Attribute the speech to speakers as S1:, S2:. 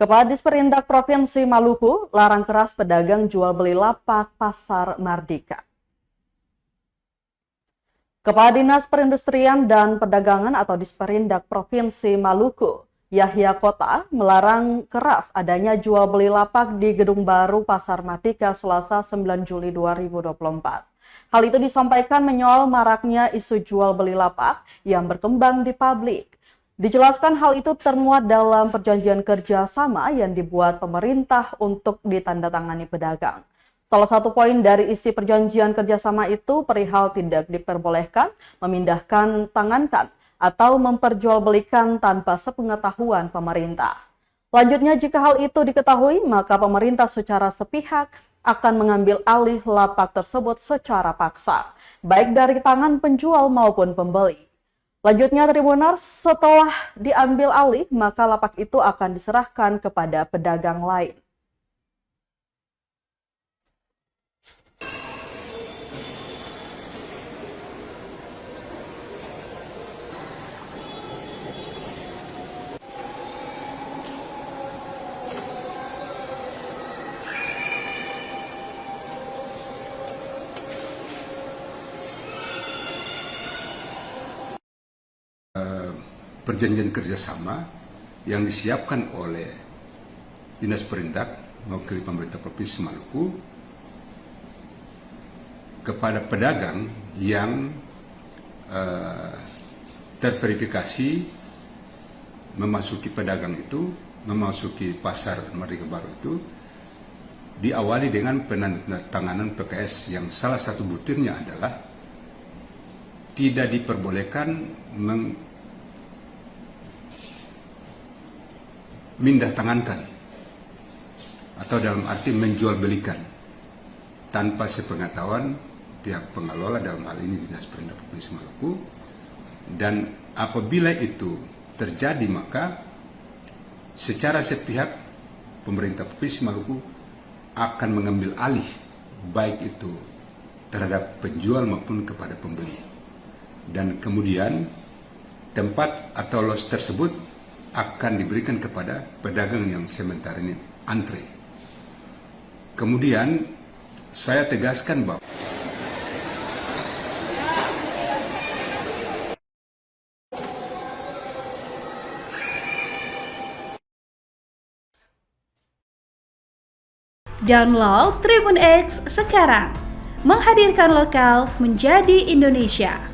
S1: Kepala Disperindak Provinsi Maluku larang keras pedagang jual beli lapak Pasar Mardika. Kepala Dinas Perindustrian dan Perdagangan atau Disperindak Provinsi Maluku, Yahya Kota, melarang keras adanya jual beli lapak di Gedung Baru Pasar Mardika Selasa 9 Juli 2024. Hal itu disampaikan menyoal maraknya isu jual beli lapak yang berkembang di publik. Dijelaskan hal itu termuat dalam perjanjian kerja sama yang dibuat pemerintah untuk ditandatangani pedagang. Salah satu poin dari isi perjanjian kerjasama itu perihal tidak diperbolehkan memindahkan tangankan atau memperjualbelikan tanpa sepengetahuan pemerintah. Lanjutnya, jika hal itu diketahui, maka pemerintah secara sepihak akan mengambil alih lapak tersebut secara paksa, baik dari tangan penjual maupun pembeli. Lanjutnya, Tribuners, setelah diambil alih, maka lapak itu akan diserahkan kepada pedagang lain.
S2: Perjanjian kerjasama yang disiapkan oleh Dinas Perindak mewakili pemerintah Provinsi Maluku kepada pedagang yang terverifikasi memasuki memasuki pasar Mardika Baru itu diawali dengan penandatanganan PKS yang salah satu butirnya adalah tidak diperbolehkan mindah tangankan atau dalam arti menjual belikan tanpa sepengetahuan pihak pengelola, dalam hal ini Dinas Perindak Provinsi Maluku. Dan apabila itu terjadi, maka secara sepihak pemerintah Provinsi Maluku akan mengambil alih baik itu terhadap penjual maupun kepada pembeli, dan kemudian tempat atau los tersebut akan diberikan kepada pedagang yang sementara ini antre. Kemudian saya tegaskan bahwa
S3: download Tribun X sekarang, menghadirkan lokal menjadi Indonesia.